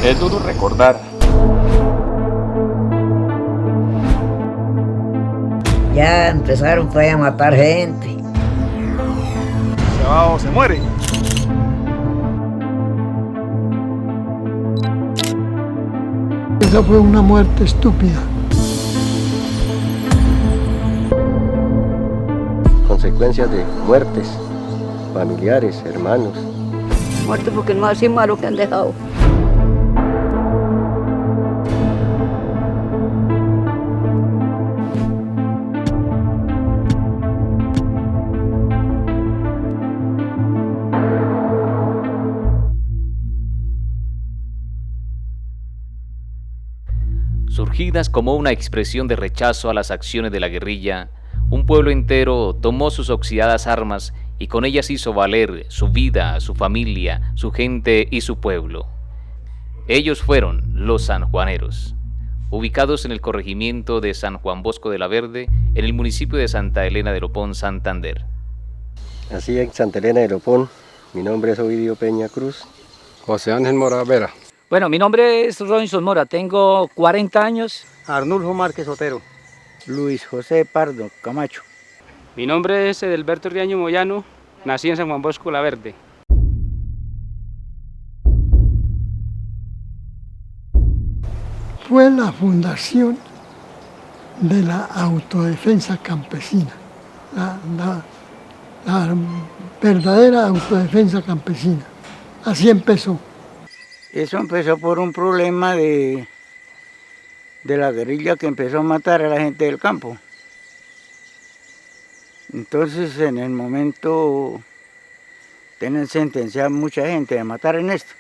Es duro recordar. Ya empezaron pues a matar gente. Se va o se muere. Esa fue una muerte estúpida. Consecuencias de muertes, familiares, hermanos. Muerto porque no así malo que han dejado. Surgidas como una expresión de rechazo a las acciones de la guerrilla, un pueblo entero tomó sus oxidadas armas y con ellas hizo valer su vida, su familia, su gente y su pueblo. Ellos fueron los sanjuaneros, ubicados en el corregimiento de San Juan Bosco de la Verde, en el municipio de Santa Elena de Lopón, Santander. Así en Santa Elena de Lopón, mi nombre es Ovidio Peña Cruz. José Ángel Mora Vera. Bueno, mi nombre es Robinson Mora, tengo 40 años. Arnulfo Márquez Otero. Luis José Pardo Camacho. Mi nombre es Edelberto Riaño Moyano, nací en San Juan Bosco La Verde. Fue la fundación de la autodefensa campesina, la verdadera autodefensa campesina. Así empezó. Eso empezó por un problema de la guerrilla que empezó a matar a la gente del campo. Entonces, en el momento, tienen sentenciado a mucha gente a matar en esto.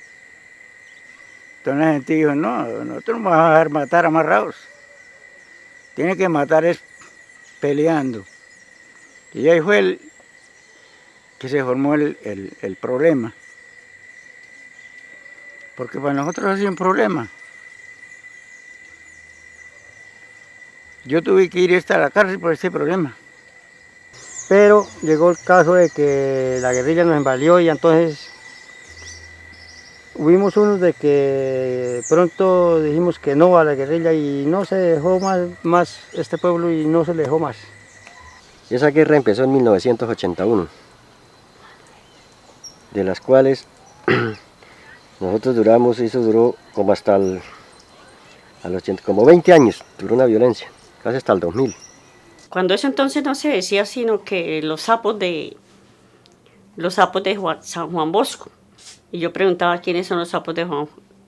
Entonces la gente dijo, no, nosotros no vamos a dejar matar amarrados. Tiene que matar es peleando. Y ahí fue el que se formó el problema. Porque para nosotros ha sido un problema. Yo tuve que ir hasta la cárcel por este problema. Pero llegó el caso de que la guerrilla nos invadió y entonces hubimos unos de que pronto dijimos que no a la guerrilla y no se dejó más este pueblo y no se le dejó más. Esa guerra empezó en 1981, de las cuales nosotros eso duró como hasta como 20 años, duró una violencia, casi hasta el 2000. Cuando eso entonces no se decía sino que los sapos de San Juan Bosco. Y yo preguntaba quiénes son los sapos de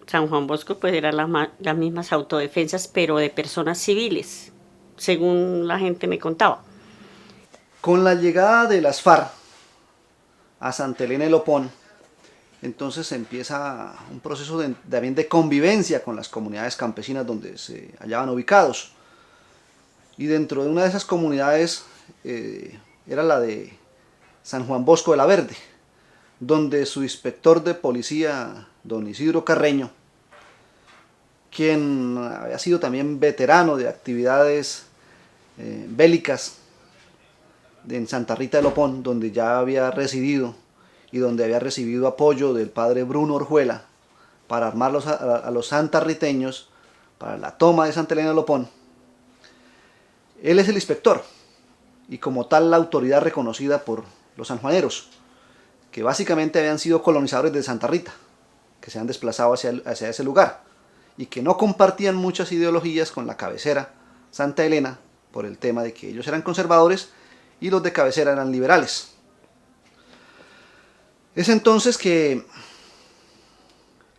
San Juan Bosco, pues eran las mismas autodefensas, pero de personas civiles, según la gente me contaba. Con la llegada de las FARC a Santa Elena de Lopón, entonces empieza un proceso también de convivencia con las comunidades campesinas donde se hallaban ubicados. Y dentro de una de esas comunidades era la de San Juan Bosco de la Verde, donde su inspector de policía, don Isidro Carreño, quien había sido también veterano de actividades bélicas en Santa Rita de Lopón, donde ya había residido y donde había recibido apoyo del padre Bruno Orjuela para armar a los santarriteños para la toma de Santa Elena de Lopón. Él es el inspector y como tal la autoridad reconocida por los sanjuaneros, que básicamente habían sido colonizadores de Santa Rita, que se han desplazado hacia ese lugar y que no compartían muchas ideologías con la cabecera Santa Elena por el tema de que ellos eran conservadores y los de cabecera eran liberales. Es entonces que,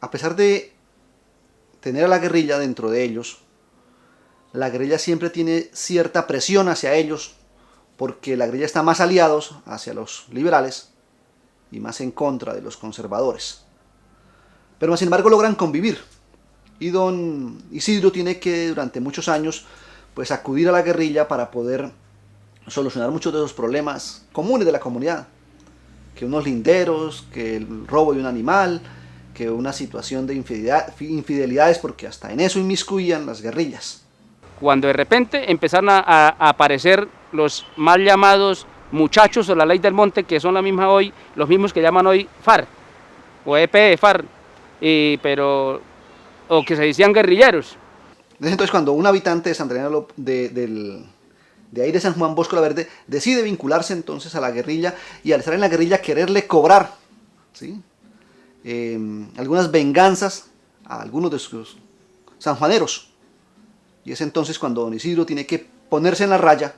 a pesar de tener a la guerrilla dentro de ellos, la guerrilla siempre tiene cierta presión hacia ellos, porque la guerrilla está más aliados hacia los liberales y más en contra de los conservadores. Pero sin embargo logran convivir, y don Isidro tiene que durante muchos años pues acudir a la guerrilla para poder solucionar muchos de esos problemas comunes de la comunidad, que unos linderos, que el robo de un animal, que una situación de infidelidades, porque hasta en eso inmiscuían las guerrillas. Cuando de repente empezaron a aparecer los mal llamados muchachos o la ley del monte, que son la misma hoy, los mismos que llaman hoy FARC o EP FARC, pero o que se decían guerrilleros. Entonces cuando un habitante de Santa Elena de ahí de San Juan Bosco la Verde decide vincularse entonces a la guerrilla y al estar en la guerrilla quererle cobrar, ¿sí?, algunas venganzas a algunos de sus sanjuaneros. Y es entonces cuando don Isidro tiene que ponerse en la raya,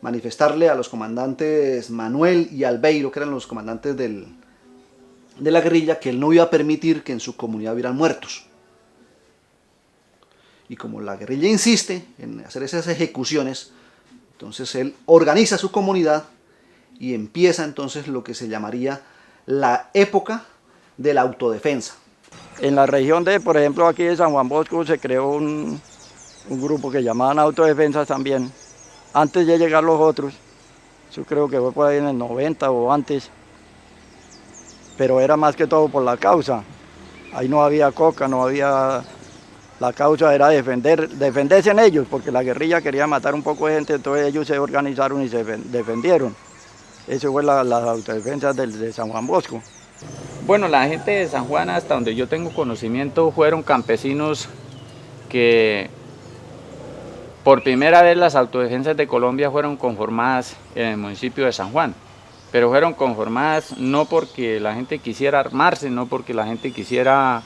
manifestarle a los comandantes Manuel y Albeiro, que eran los comandantes de la guerrilla, que él no iba a permitir que en su comunidad hubieran muertos. Y como la guerrilla insiste en hacer esas ejecuciones, entonces él organiza su comunidad y empieza entonces lo que se llamaría la época de la autodefensa. En la región de, por ejemplo, aquí de San Juan Bosco se creó un grupo que llamaban autodefensas también, antes de llegar los otros. Yo creo que fue por ahí en el 90 o antes, pero era más que todo por la causa. Ahí no había coca, no había... La causa era defenderse en ellos, porque la guerrilla quería matar un poco de gente, entonces ellos se organizaron y se defendieron. Eso fue las autodefensas de San Juan Bosco. Bueno, la gente de San Juan, hasta donde yo tengo conocimiento, fueron campesinos que por primera vez las autodefensas de Colombia fueron conformadas en el municipio de San Juan, pero fueron conformadas no porque la gente quisiera armarse, no porque la gente quisiera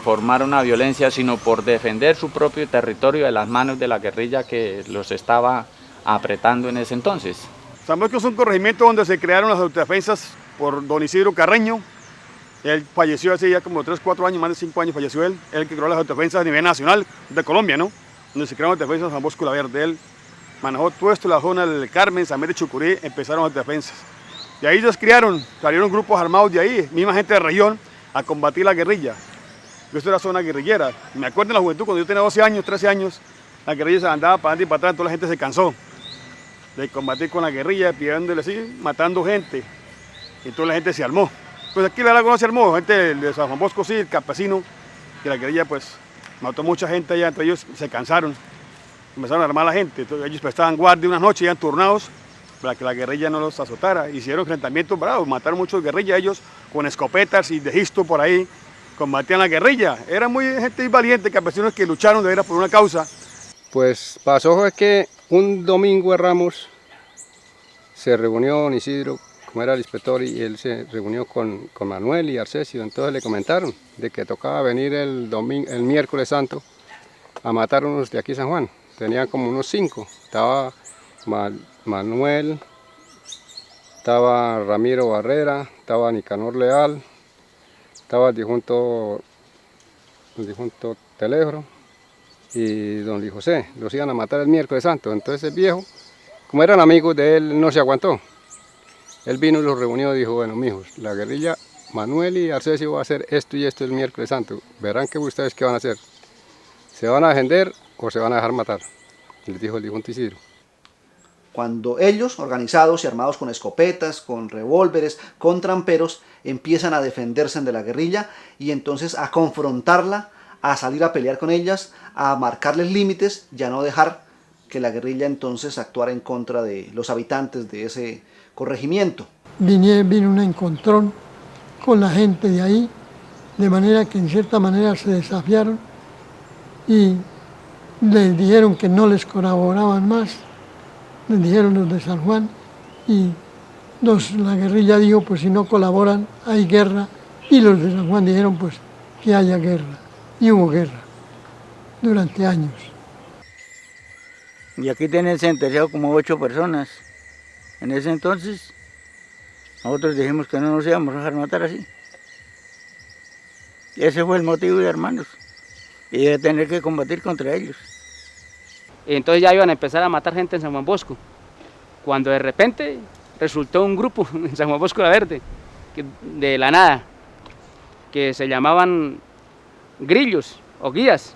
formar una violencia, sino por defender su propio territorio de las manos de la guerrilla que los estaba apretando en ese entonces. San Bosco es un corregimiento donde se crearon las autodefensas por don Isidro Carreño. Él falleció hace ya como 3, 4 años, más de 5 años falleció él. Él que creó las autodefensas a nivel nacional de Colombia, ¿no? Donde se crearon las autodefensas en San Bosco la Verde. Él manejó todo esto, la zona del Carmen, San Miguel de Chucurí, empezaron las autodefensas. Y ahí ellos salieron grupos armados de ahí, misma gente de la región, a combatir la guerrilla. Esto era zona guerrillera. Me acuerdo en la juventud, cuando yo tenía 12 años, 13 años, la guerrilla se andaba para adelante y para atrás, toda la gente se cansó de combatir con la guerrilla, pidiéndole así, matando gente. Y toda la gente se armó. Pues aquí la verdad no se armó, gente de San Juan Bosco sí, el campesino, que la guerrilla pues mató mucha gente allá, entre ellos se cansaron, empezaron a armar a la gente, entonces ellos prestaban guardia unas noches, iban turnados para que la guerrilla no los azotara. Hicieron enfrentamientos bravos, mataron muchos guerrillas ellos con escopetas y de jisto por ahí, combatían la guerrilla. Era muy gente valiente, campesinos que lucharon de veras por una causa. Pues pasó fue que un domingo de Ramos se reunió don Isidro, como era el inspector, y él se reunió con Manuel y Arcesio. Entonces le comentaron de que tocaba venir el miércoles santo a matar unos de aquí San Juan. Tenían como unos 5. Estaba Manuel, estaba Ramiro Barrera, estaba Nicanor Leal, estaba el difunto Telegro y don Luis José. Los iban a matar el miércoles santo. Entonces el viejo, como eran amigos de él, no se aguantó. Él vino y los reunió y dijo: bueno, mijos, la guerrilla, Manuel y Arcesio va a hacer esto y esto el miércoles santo. Verán que ustedes qué van a hacer. ¿Se van a defender o se van a dejar matar? Les dijo el difunto Isidro. Cuando ellos, organizados y armados con escopetas, con revólveres, con tramperos, empiezan a defenderse de la guerrilla y entonces a confrontarla, a salir a pelear con ellas, a marcarles límites y a no dejar que la guerrilla entonces actuara en contra de los habitantes de ese corregimiento. Vino un encontrón con la gente de ahí, de manera que en cierta manera se desafiaron y les dijeron que no les colaboraban más. Les dijeron los de San Juan y la guerrilla dijo: pues si no colaboran hay guerra, y los de San Juan dijeron pues que haya guerra, y hubo guerra durante años. Y aquí tienen sentenciado como 8 personas. En ese entonces nosotros dijimos que no nos íbamos a dejar matar así. Ese fue el motivo, de hermanos, y de tener que combatir contra ellos. Entonces ya iban a empezar a matar gente en San Juan Bosco, cuando de repente resultó un grupo en San Juan Bosco la Verde, de la nada, que se llamaban grillos o guías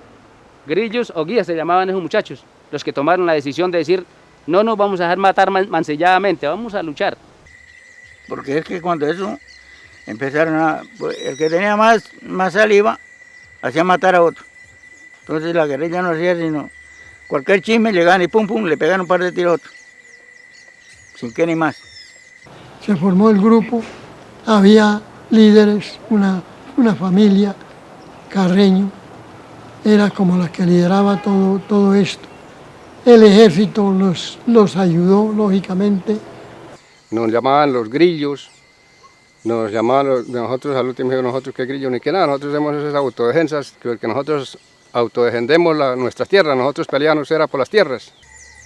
se llamaban esos muchachos, los que tomaron la decisión de decir: no nos vamos a dejar matar mancilladamente, vamos a luchar. Porque es que cuando eso empezaron pues, el que tenía más saliva hacía matar a otro. Entonces la guerrilla no hacía sino cualquier chisme, llegaban y pum pum, le pegaron un par de tiros a otro, sin qué ni más. Se formó el grupo, había líderes, una familia Carreño era como la que lideraba todo esto. El ejército los ayudó, lógicamente. Nos llamaban los grillos, nos llamaban nosotros, al último dijo nosotros qué grillos ni qué nada, nosotros hacemos esas autodefensas, que nosotros autodefendemos nuestras tierras, nosotros peleamos era por las tierras.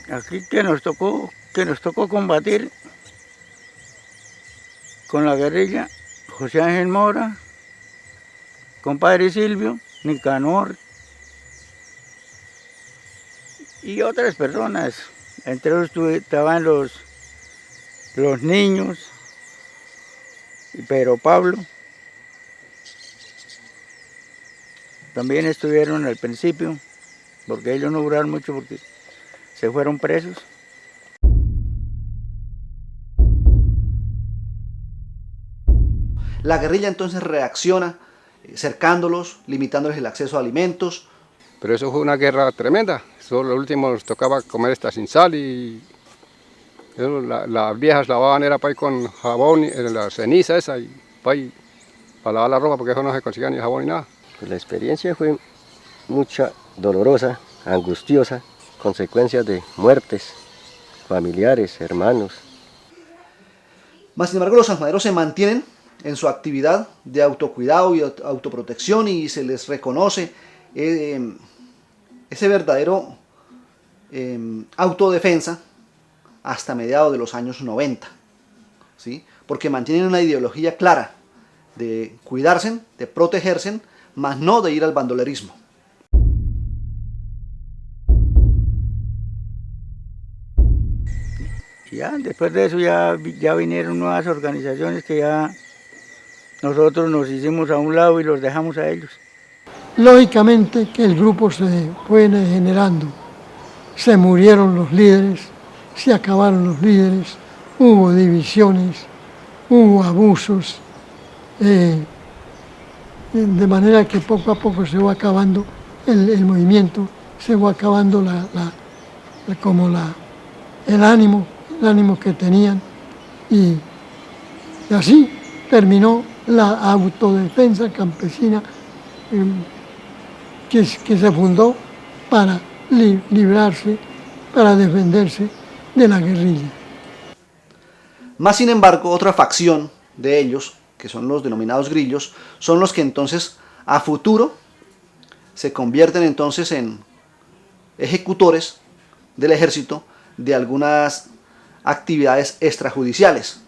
Aquí que nos tocó combatir con la guerrilla, José Ángel Mora, compadre Silvio, Nicanor y otras personas. Entre ellos estaban los niños, y Pedro Pablo. También estuvieron al principio, porque ellos no duraron mucho porque se fueron presos. La guerrilla entonces reacciona cercándolos, limitándoles el acceso a alimentos. Pero eso fue una guerra tremenda. Eso lo último nos tocaba comer esta sin sal y eso, las viejas lavaban era para ir con jabón, la ceniza esa y para lavar la ropa porque eso no se conseguía ni jabón ni nada. Pues la experiencia fue mucha, dolorosa, angustiosa, consecuencias de muertes, familiares, hermanos. Mas sin embargo los sanjuaneros se mantienen en su actividad de autocuidado y autoprotección y se les reconoce ese verdadero autodefensa hasta mediados de los años 90, ¿sí? Porque mantienen una ideología clara de cuidarse, de protegerse, más no de ir al bandolerismo. Ya, después de eso ya vinieron nuevas organizaciones que ya nosotros nos hicimos a un lado y los dejamos a ellos. Lógicamente que el grupo se fue degenerando, se murieron los líderes, se acabaron los líderes, hubo divisiones, hubo abusos, de manera que poco a poco se va acabando el movimiento, se va acabando el ánimo que tenían y así terminó la autodefensa campesina que se fundó para librarse, para defenderse de la guerrilla. Más sin embargo, otra facción de ellos, que son los denominados grillos, son los que entonces a futuro se convierten entonces en ejecutores del ejército de algunas actividades extrajudiciales.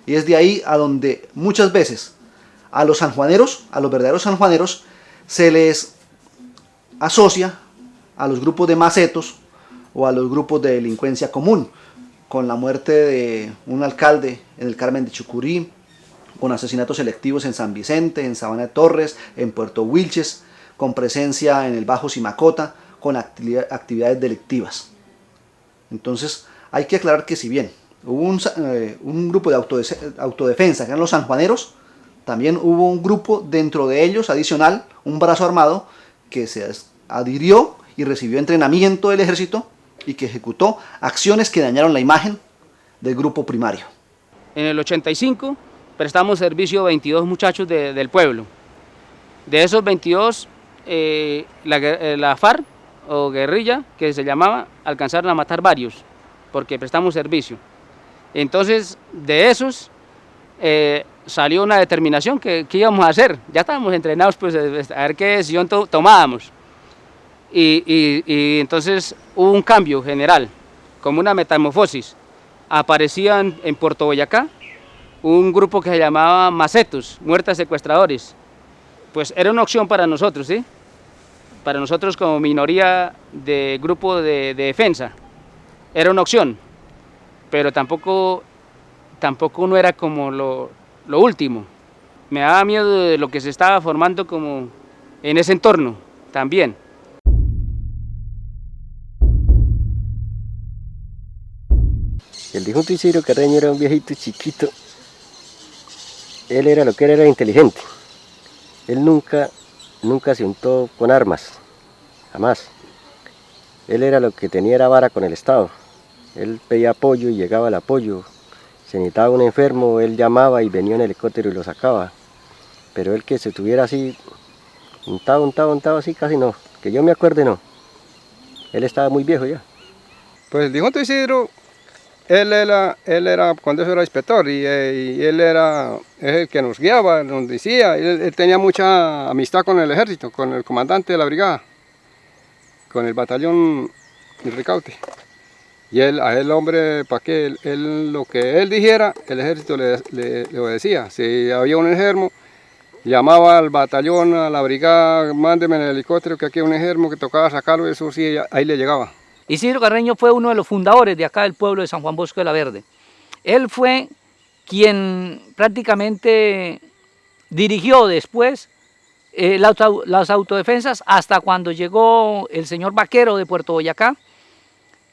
Y es de ahí a donde muchas veces a los sanjuaneros, a los verdaderos sanjuaneros, se les asocia a los grupos de macetos o a los grupos de delincuencia común, con la muerte de un alcalde en el Carmen de Chucurí, con asesinatos selectivos en San Vicente, en Sabana de Torres, en Puerto Wilches, con presencia en el Bajo Simacota, con actividades delictivas. Entonces hay que aclarar que si bien hubo un grupo de autodefensa que eran los sanjuaneros, también hubo un grupo dentro de ellos adicional, un brazo armado que se adhirió y recibió entrenamiento del ejército y que ejecutó acciones que dañaron la imagen del grupo primario. En el 85 prestamos servicio a 22 muchachos del pueblo. De esos 22, la FARC o guerrilla, que se llamaba, alcanzaron a matar varios, porque prestamos servicio. Entonces, de esos, salió una determinación que íbamos a hacer. Ya estábamos entrenados pues, a ver qué decisión tomábamos. Y entonces hubo un cambio general, como una metamorfosis. Aparecían en Puerto Boyacá un grupo que se llamaba Macetos, Muertas Secuestradores. Pues era una opción para nosotros, ¿sí? Para nosotros como minoría de grupo de defensa. Era una opción, pero tampoco no era como lo último. Me daba miedo de lo que se estaba formando como en ese entorno también. El difunto Isidro Carreño era un viejito chiquito. Él era lo que era inteligente. Él nunca se untó con armas, jamás. Él era lo que tenía era vara con el Estado. Él pedía apoyo y llegaba el apoyo. Se necesitaba un enfermo, él llamaba y venía un helicóptero y lo sacaba. Pero él que se tuviera así Untado así casi no, que yo me acuerde no. Él estaba muy viejo ya. Pues el difunto Isidro, él era cuando eso era inspector y él es el que nos guiaba, nos decía, él tenía mucha amistad con el ejército, con el comandante de la brigada, con el batallón El Ricaute. Y a él hombre, para que lo que él dijera, el ejército le obedecía. Si había un enfermo, llamaba al batallón, a la brigada, mándeme en el helicóptero que aquí hay un enfermo que tocaba sacarlo, eso sí, ahí le llegaba. Isidro Carreño fue uno de los fundadores de acá del pueblo de San Juan Bosco de la Verde. Él fue quien prácticamente dirigió después las autodefensas hasta cuando llegó el señor Vaquero de Puerto Boyacá,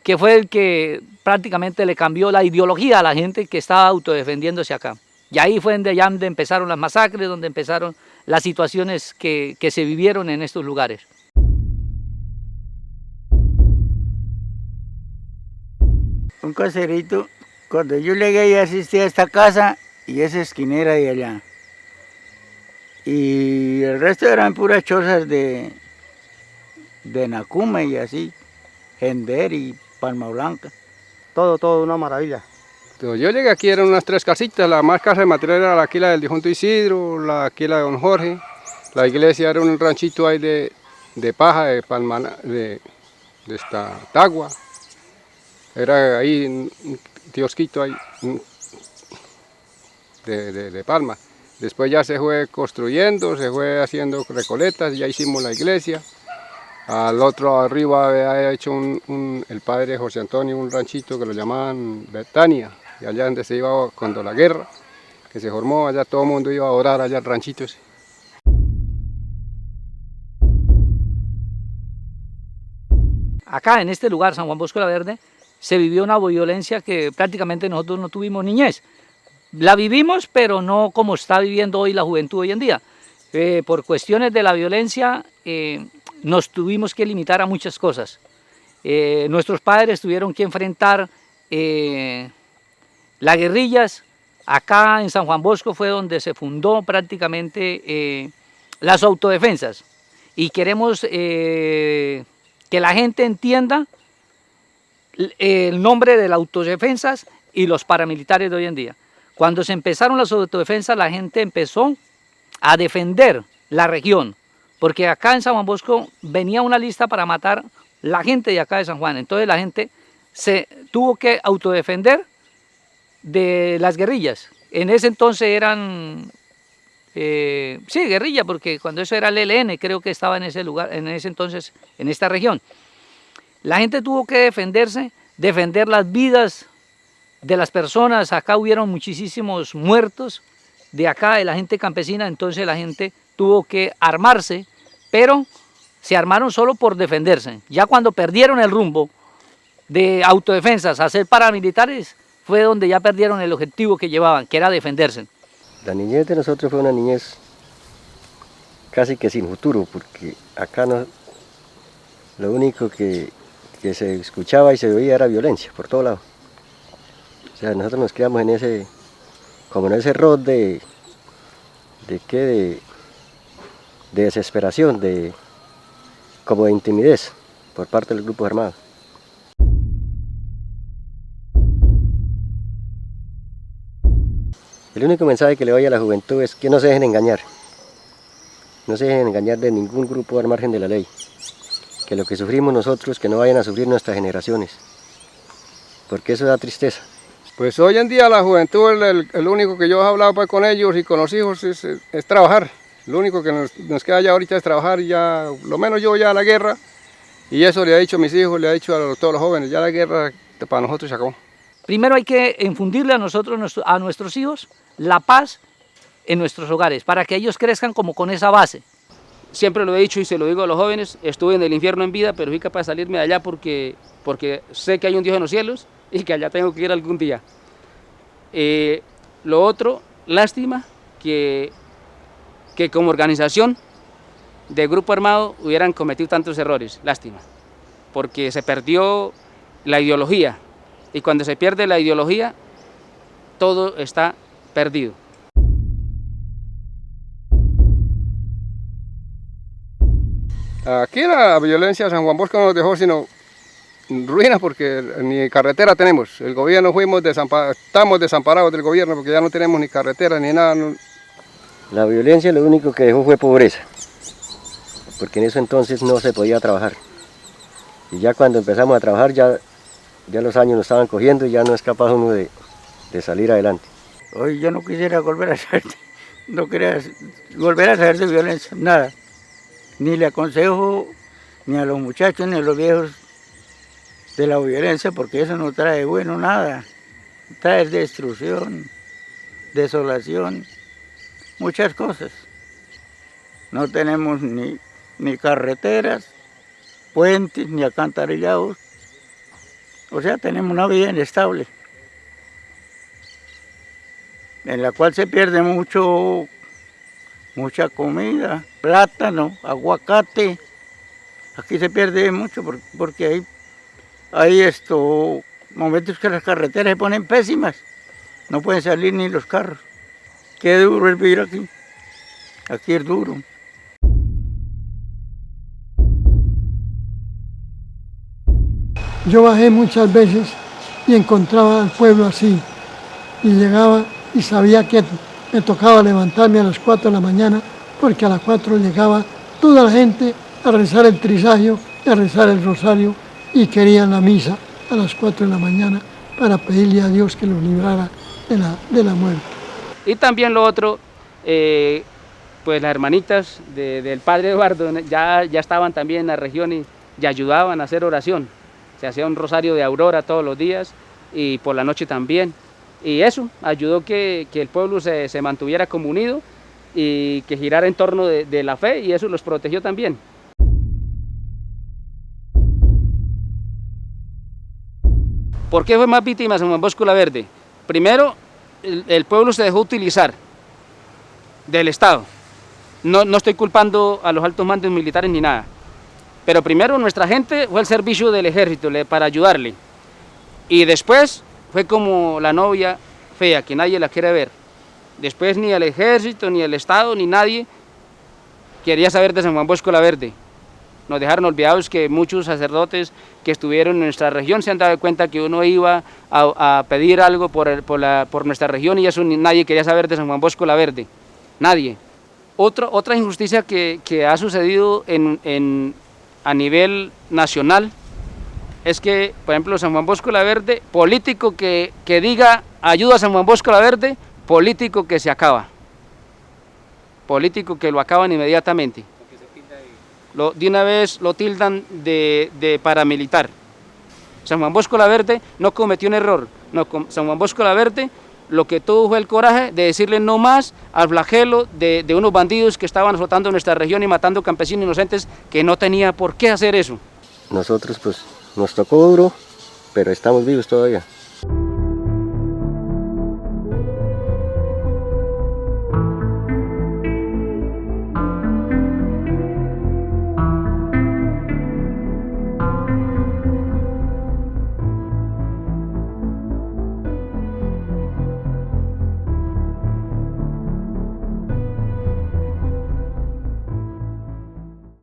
que fue el que prácticamente le cambió la ideología a la gente que estaba autodefendiéndose acá. Y ahí fue donde empezaron las masacres, donde empezaron las situaciones que se vivieron en estos lugares. Un caserito, cuando yo llegué y asistí a esta casa y esa esquinera de allá. Y el resto eran puras chozas de Nacume y así, Gender y Palma Blanca. Todo una maravilla. Yo llegué aquí, eran unas 3 casitas, la más casa de material era aquí la del difunto Isidro, aquí la de don Jorge, la iglesia era un ranchito ahí de paja, de esta tagua, era ahí un kiosquito ahí de palma. Después ya se fue construyendo, se fue haciendo recoletas, ya hicimos la iglesia. Al otro arriba había hecho el padre José Antonio un ranchito que lo llamaban Betania, y allá donde se iba cuando la guerra, que se formó, allá todo el mundo iba a orar allá al ranchito ese. Acá en este lugar, San Juan Bosco de la Verde, se vivió una violencia que prácticamente nosotros no tuvimos niñez. La vivimos, pero no como está viviendo hoy la juventud hoy en día. Por cuestiones de la violencia, nos tuvimos que limitar a muchas cosas. Nuestros padres tuvieron que enfrentar las guerrillas. Acá en San Juan Bosco fue donde se fundó prácticamente las autodefensas. Y queremos que la gente entienda el nombre de las autodefensas y los paramilitares de hoy en día. Cuando se empezaron las autodefensas, la gente empezó a defender la región, porque acá en San Juan Bosco venía una lista para matar la gente de acá de San Juan. Entonces la gente se tuvo que autodefender de las guerrillas. En ese entonces eran, sí, guerrilla, porque cuando eso era el ELN, creo que estaba en ese lugar, en ese entonces, en esta región. La gente tuvo que defenderse, defender las vidas de las personas. Acá hubieron muchísimos muertos de acá, de la gente campesina, entonces la gente tuvo que armarse, pero se armaron solo por defenderse. Ya cuando perdieron el rumbo de autodefensas a ser paramilitares, fue donde ya perdieron el objetivo que llevaban, que era defenderse. La niñez de nosotros fue una niñez casi que sin futuro, porque acá no, lo único que se escuchaba y se oía era violencia por todo lado. O sea, nosotros nos quedamos en ese, como en ese rol de desesperación, como de intimidez por parte del grupo armado. El único mensaje que le doy a la juventud es que no se dejen engañar. No se dejen engañar de ningún grupo al margen de la ley. Que lo que sufrimos nosotros, que no vayan a sufrir nuestras generaciones. Porque eso da tristeza. Pues hoy en día la juventud, el único que yo he hablado pues, con ellos y con los hijos es trabajar. Lo único que nos queda ya ahorita es trabajar, ya, lo menos yo ya a la guerra. Y eso le he dicho a mis hijos, le he dicho a todos los jóvenes, ya la guerra para nosotros se acabó. Primero hay que infundirle a nosotros, a nuestros hijos, la paz en nuestros hogares, para que ellos crezcan como con esa base. Siempre lo he dicho y se lo digo a los jóvenes, estuve en el infierno en vida, pero fui capaz de salirme de allá porque sé que hay un Dios en los cielos y que allá tengo que ir algún día. Lo otro, lástima que como organización de grupo armado hubieran cometido tantos errores, lástima, porque se perdió la ideología y cuando se pierde la ideología todo está perdido. Aquí la violencia de San Juan Bosco no nos dejó sino ruinas porque ni carretera tenemos. El gobierno estamos desamparados del gobierno porque ya no tenemos ni carretera ni nada. La violencia lo único que dejó fue pobreza, porque en eso entonces no se podía trabajar. Y ya cuando empezamos a trabajar ya los años nos estaban cogiendo y ya no es capaz uno de salir adelante. Hoy yo no quisiera volver a saber, no quería volver a saber de violencia, nada. Ni le aconsejo ni a los muchachos ni a los viejos de la violencia, porque eso no trae bueno nada. Trae destrucción, desolación, muchas cosas. No tenemos ni carreteras, puentes, ni alcantarillados. O sea, tenemos una vida inestable, en la cual se pierde mucha comida, plátano, aguacate. Aquí se pierde mucho porque hay momentos que las carreteras se ponen pésimas, no pueden salir ni los carros. Qué duro es vivir aquí, aquí es duro. Yo bajé muchas veces y encontraba al pueblo así, y llegaba y sabía que me tocaba levantarme a las 4 de la mañana, porque a las 4 llegaba toda la gente a rezar el trisagio, a rezar el rosario, y querían la misa a las 4 de la mañana para pedirle a Dios que los librara de la muerte. Y también lo otro, pues las hermanitas del padre Eduardo ya estaban también en la región y ayudaban a hacer oración. Se hacía un rosario de aurora todos los días y por la noche también. Y eso ayudó que el pueblo se mantuviera como unido y que girara en torno de la fe, y eso los protegió también. ¿Por qué fue más víctima San Juan Bosco La Verde? Primero, el pueblo se dejó utilizar del Estado. No estoy culpando a los altos mandos militares ni nada. Pero primero nuestra gente fue al servicio del ejército para ayudarle. Y después fue como la novia fea, que nadie la quiere ver. Después ni el ejército, ni el Estado, ni nadie quería saber de San Juan Bosco La Verde. Nos dejaron olvidados que muchos sacerdotes que estuvieron en nuestra región se han dado cuenta que uno iba a pedir algo por nuestra región, y eso nadie quería saber de San Juan Bosco La Verde. Nadie. Otra injusticia que ha sucedido a nivel nacional es que, por ejemplo, San Juan Bosco La Verde, político que diga ayuda a San Juan Bosco La Verde, político que se acaba. Político que lo acaban inmediatamente. De una vez lo tildan de paramilitar. San Juan Bosco La Verde no cometió un error. No, San Juan Bosco La Verde lo que tuvo fue el coraje de decirle no más al flagelo de unos bandidos que estaban azotando nuestra región y matando campesinos inocentes, que no tenía por qué hacer eso. Nosotros pues nos tocó duro, pero estamos vivos todavía.